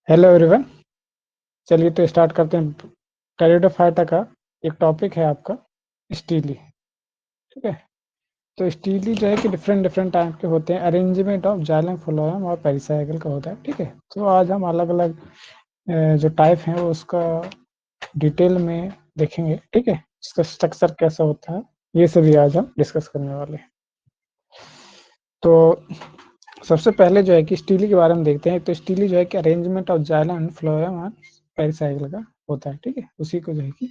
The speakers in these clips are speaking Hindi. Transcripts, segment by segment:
Hello everyone. चलिए तो स्टार्ट करते हैं। कैरिडोफाइटा का एक टॉपिक है आपका स्टीली। ठीक है, तो स्टीली जो है कि डिफरेंट डिफरेंट टाइप के होते हैं। अरेंजमेंट ऑफ जाइलम फ्लोएम और पेरिसाइकिल का होता है। ठीक है, तो आज हम अलग अलग जो टाइप हैं वो उसका डिटेल में देखेंगे। ठीक है, इसका स्ट्रक्चर कैसा होता है ये सभी आज हम डिस्कस करने वाले हैं। तो सबसे पहले जो है कि स्टीली के बारे में देखते हैं। तो स्टीली जो है कि अरेंजमेंट ऑफ जाइलम फ्लोएम और पेरिसाइकिल का होता है। ठीक है, उसी को जो है कि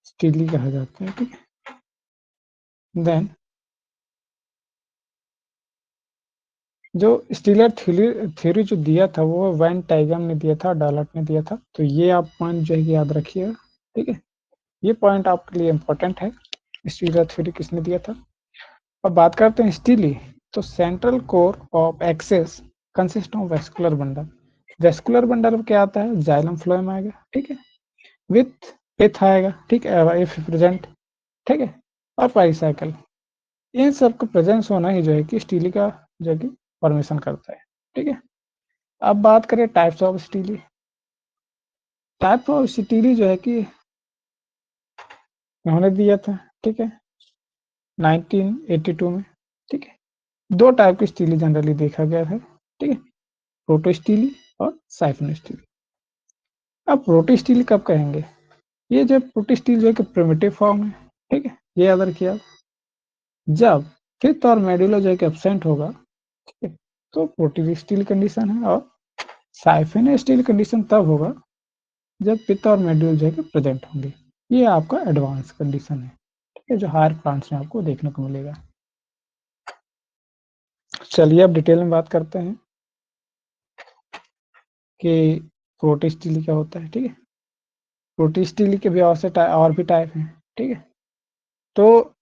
स्टीली कहा जाता है। ठीक है, देन जो स्टीलर थ्योरी जो दिया था वो वैन टाइगम ने दिया था, डालट ने दिया था। तो ये आप पॉइंट जो है कि याद रखिएगा। ठीक है, ये पॉइंट आपके लिए इम्पोर्टेंट है। स्टीलर थ्योरी किसने दिया था। अब बात करते हैं स्टीली। तो central core of axis consist of vascular bundle. Vascular bundle में क्या आता है, जाइलम फ्लोएम आएगा। ठीक है, विथ पिथ आएगा। ठीक है, इफ प्रेजेंट। ठीक है, और पेरिसाइकिल। इन सब का प्रेजेंस होना ही जो है कि स्टीली का जो है कि फॉर्मेशन करता है। ठीक है, अब बात करें types of steely. Type of steely जो है कि उन्होंने दिया था। ठीक है, 1982 में। ठीक है, दो टाइप की स्टीली जनरली देखा गया है। ठीक है, प्रोटो स्टीली और साइफन स्टीली। अब प्रोटो स्टीली कब कहेंगे, ये जो प्रोटो स्टील जो है कि प्रिमिटिव फॉर्म है। ठीक है, ये याद रखिए आप। जब फिफ्थ और मेडुला जो है कि एब्सेंट होगा, ठीक है, तो प्रोटो स्टील कंडीशन है। और साइफन स्टील कंडीशन तब होगा जब पित्त और मेड्यूल जो है कि प्रेजेंट होंगे। ये आपका एडवांस कंडीशन है। ठीक है, जो हायर प्लांट्स में आपको देखने को मिलेगा। चलिए अब डिटेल में बात करते हैं कि प्रोटिस्टिली क्या होता है। ठीक है, प्रोटिस्टिली के भी और भी टाइप हैं। ठीक है, तो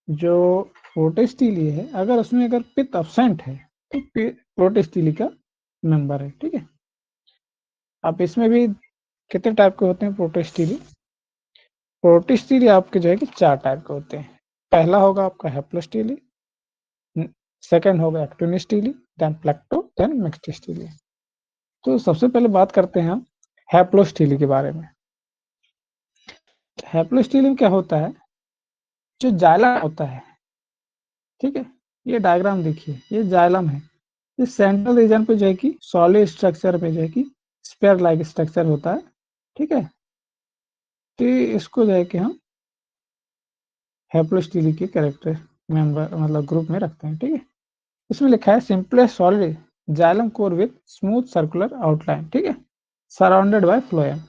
जो प्रोटिस्टिली है, अगर उसमें अगर पित्त एब्सेंट है तो प्रोटिस्टिली का मेंबर है। ठीक है, अब इसमें भी कितने टाइप के होते हैं प्रोटिस्टिली। प्रोटिस्टिली आपके जो है कि चार टाइप के होते हैं। पहला होगा आपका हेप्लोस्टिली, सेकंड होगा एक्टिनिस्टिली, देन प्लेक्टो, देन मिक्सटिस्टिली। तो सबसे पहले बात करते हैं हम हैप्लोस्टिली के बारे में। हैप्लोस्टिली में क्या होता है, जो जाइलम होता है। ठीक है, ये डायग्राम देखिए, ये जाइलम है। ये सेंट्रल रीजन पे जो है कि सॉलिड स्ट्रक्चर पे जो है कि स्पेयर लाइक स्ट्रक्चर होता है। ठीक है, तो इसको जो है कि हम हैप्लोस्टिली के कैरेक्टर मेंबर मतलब ग्रुप में रखते हैं। ठीक है, इसमें लिखा है simplest solid xylem core with smooth circular outline. ठीक है, सराउंडेड बाय फ्लोएम।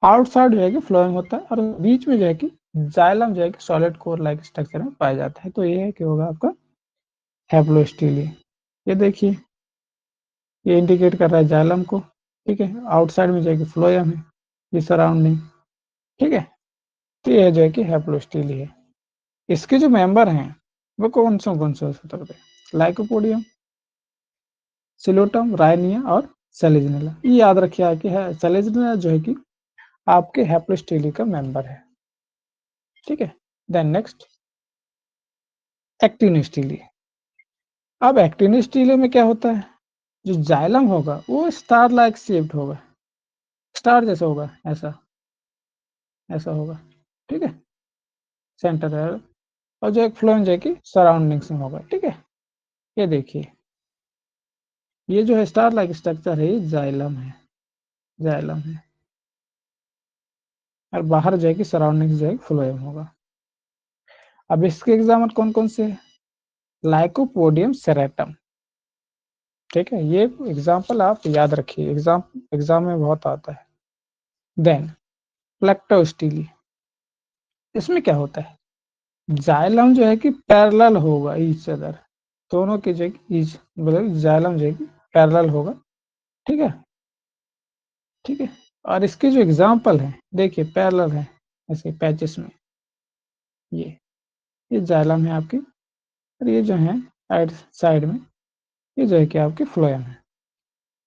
आउटसाइड जो है कि फ्लोएम होता है और बीच में जो है कि जाइलम जो है कि सॉलिड कोर लाइक स्ट्रक्चर में पाया जाता है। तो ये है कि होगा आपका हैप्लोस्टिली। ये देखिए, ये इंडिकेट कर रहा है जाइलम को। ठीक है, आउटसाइड में जो है कि फ्लोएम है, ये सराउंडिंग। ठीक है, तो ये जो है कि हैप्लोस्टिली है। इसके जो मेंबर हैं वो कौन से हो सकते हैं, लाइकोपोडियम, सिलोटम, रायनिया और सेलेजनेला। ये याद रखिए कि है सेलेजनेला जो है कि आपके हैप्लोस्टिली का मेंबर है। ठीक है, देन नेक्स्ट एक्टिनोस्टिली। अब एक्टिनोस्टिली में क्या होता है, जो जाइलम होगा वो स्टार लाइक शेप्ड होगा, स्टार जैसा होगा, ऐसा ऐसा होगा। ठीक है, सेंटर है। और जो एक फ्लोएम जो है कि सराउंडिंग्स में होगा। ठीक है, ये देखिए, ये जो है स्टार लाइक स्ट्रक्चर है, ये जाइलम है, जाइलम है। और बाहर जो है कि सराउंडिंग्स जो है फ्लोएम होगा। अब इसके एग्जाम्पल कौन कौन से है, लाइकोपोडियम सेरेटम। ठीक है, ये एग्जाम्पल आप याद रखिए, एग्जाम में बहुत आता है। देन प्लेक्टोस्टिली, इसमें क्या होता है, जाइलम जो है कि पैरेलल होगा ईच अदर, दोनों के जो है ईच मतलब जाइलम जो है कि पैरेलल होगा। ठीक है, ठीक है, और इसके जो एग्जाम्पल हैं देखिए पैरेलल है ऐसे पैचेस में, ये जाइलम है आपकी। और ये जो है साइड में ये जो है कि आपकी फ्लोएम है।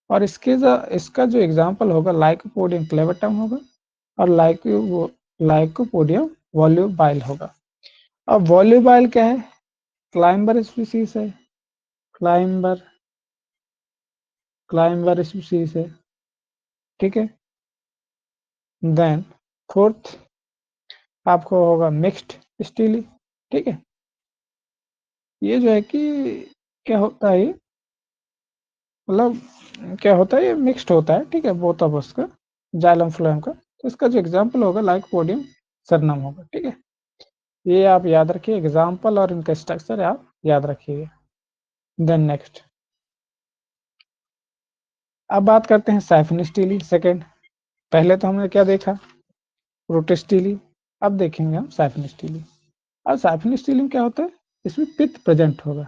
और इसका जो एग्जाम्पल होगा लाइकोपोडियम क्लेवेटम होगा और लाइकोपोडियम वॉल्यूबाइल होगा। अब वॉल्यूबाइल क्या है, क्लाइंबर स्पीसीज है, क्लाइंबर क्लाइंबर स्पीसीज है, ठीक है। देन फोर्थ आपको होगा मिक्स्ड स्टीली, ठीक है। ये जो है कि क्या होता है, मतलब क्या होता है, ये मिक्स्ड होता है, ठीक है, बोथ ऑफ उसका जाइलम फ्लोएम का। तो इसका जो एग्जांपल होगा लाइक पोडियम सरनम होगा, ठीक है। ये आप याद रखिए, एग्जांपल और इनका स्ट्रक्चर आप याद रखिएगा। देन नेक्स्ट अब बात करते हैं साइफन स्टीली सेकेंड। पहले तो हमने क्या देखा, प्रोटेस्टीली, अब देखेंगे हम साइफन स्टीली। अब साइफन स्टीली में क्या होता है, इसमें पित्त प्रेजेंट होगा,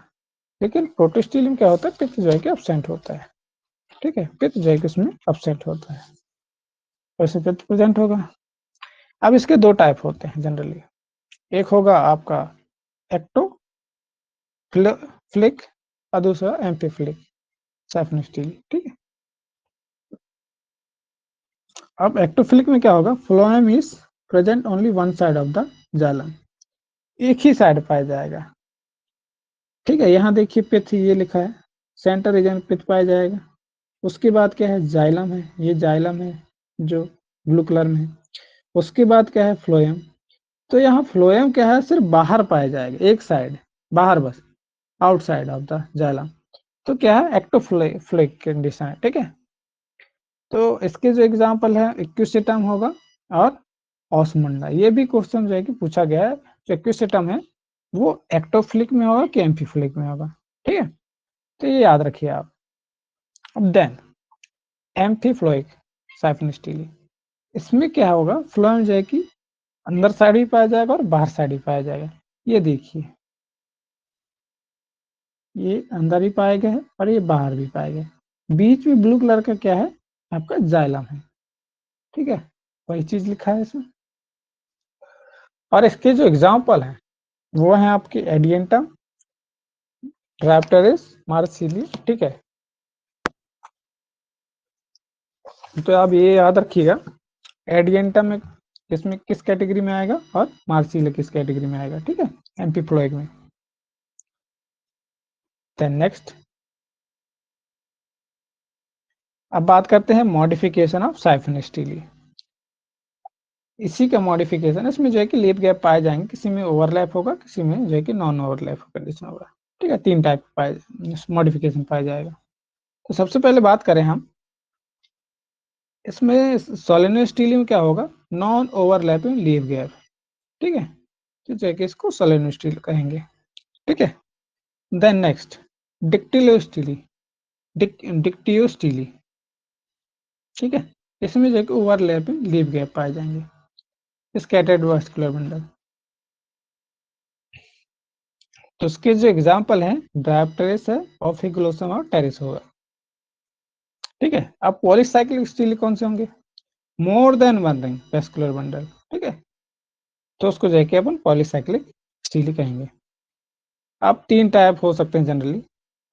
लेकिन प्रोटेस्टीली में क्या होता है, पित्त जो है कि एब्सेंट होता है, ठीक है, पित्त जो है कि इसमें एब्सेंट होता है, वैसे पित्त प्रेजेंट होगा। अब इसके दो टाइप होते हैं जनरली, एक होगा आपका एक्टो फ्लिक और दूसरा एम्पीफ्लिक साइफन स्टीली, ठीक है। अब एक्टोफ्लिक में क्या होगा, phloem is present only one side of the xylem, एक ही साइड पाया जाएगा, ठीक है। यहाँ देखिए पित्त ये लिखा है, सेंटर रीजन पित्त पाया जाएगा। उसके बाद क्या है, जाइलम है, ये जाइलम है जो ब्लू कलर में है। उसके बाद क्या है, फ्लोएम। तो यहाँ फ्लोएम क्या है, सिर्फ बाहर पाया जाएगा, एक साइड बाहर, बस आउटसाइड ऑफ द जाइलम। तो क्या है, एक्टोफ्लिक कंडीशन है, ठीक है। तो इसके जो एग्जाम्पल है, इक्विस्टिटम होगा और ऑसमुंडा। ये भी क्वेश्चन जो है कि पूछा गया है, जो इक्विस्टिटम है वो एक्टोफ्लिक में होगा कि एम्फीफ्लिक में होगा, ठीक है। तो ये याद रखिए आप। अब देन एम्फीफ्लोइक साइफन स्टीली, इसमें क्या होगा, फ्लोएम जो है कि अंदर साइड भी पाया जाएगा और बाहर साइड भी पाया जाएगा। ये देखिए, ये अंदर भी पाए गए हैं और ये बाहर भी पाए गए। बीच में ब्लू कलर का क्या है, आपका जाइलम है, ठीक है, वही चीज लिखा है इसमें। और इसके जो एग्जाम्पल हैं वो है आपकी एडियंटम, रैप्टरिस, मार्सिली, ठीक है। तो आप ये याद रखिएगा, एडियंटम में इसमें किस कैटेगरी में आएगा और मार्सिले किस कैटेगरी में आएगा, ठीक है, एम्पीफ्लोइक में। देन नेक्स्ट अब बात करते हैं मॉडिफिकेशन ऑफ साइफन स्टीली। इसी का मॉडिफिकेशन, इसमें जो है कि लीफ गैप पाए जाएंगे, किसी में ओवरलैप होगा, किसी में जो है कि नॉन ओवरलैप कंडीशन होगा, ठीक है। तीन टाइप पाए मॉडिफिकेशन पाया जाएगा। तो सबसे पहले बात करें हम, इसमें सोलेनो स्टीली में क्या होगा, नॉन ओवरलैपिंग लीफ गैप, ठीक है। तो जो है कि इसको सोलेनो स्टील कहेंगे, ठीक है। देन नेक्स्ट डिक्टिलो स्टीली, डिक्टियो स्टीली, ठीक है। इसमें जो है कि ओवरलैपिंग लीफ गैप पाए जाएंगे, स्कैटर्ड वास्कुलर बंडल। तो उसके जो एग्जाम्पल हैं, ड्राइप्टेरिस है, ऑफिकुलोसम और टेरिस होगा, ठीक है। अब पॉलीसाइक्लिक स्टील कौन से होंगे, more than one ring vascular bundle, ठीक है। तो उसको जो है कि अपन पॉलीसाइक्लिक स्टील कहेंगे। अब तीन टाइप हो सकते हैं जनरली,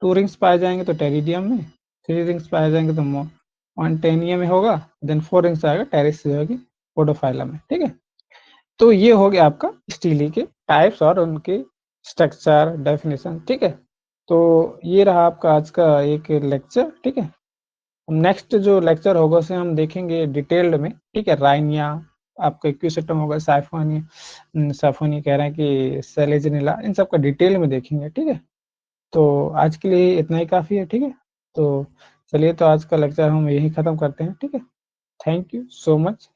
टू रिंग्स पाए जाएंगे तो टेरिडियम में, थ्री रिंग्स पाए जाएंगे तो मॉन्टेनियम में होगा, देन फोर रिंग्स आएगा टेरिस जो होगी पोडोफाइलम में, ठीक है। तो ये हो गया आपका स्टीली के टाइप्स और उनके स्ट्रक्चर डेफिनेशन, ठीक है। तो ये रहा आपका आज का एक लेक्चर, ठीक है। नेक्स्ट जो लेक्चर होगा उसे हम देखेंगे डिटेल्ड में, ठीक है। राइनिया, आपका इक्विसिस्टम होगा, साइफोनी कह रहे हैं कि सेलेजनिला, इन सब का डिटेल में देखेंगे, ठीक है। तो आज के लिए इतना ही काफ़ी है, ठीक है। तो चलिए, तो आज का लेक्चर हम यही ख़त्म करते हैं, ठीक है। Thank you so much.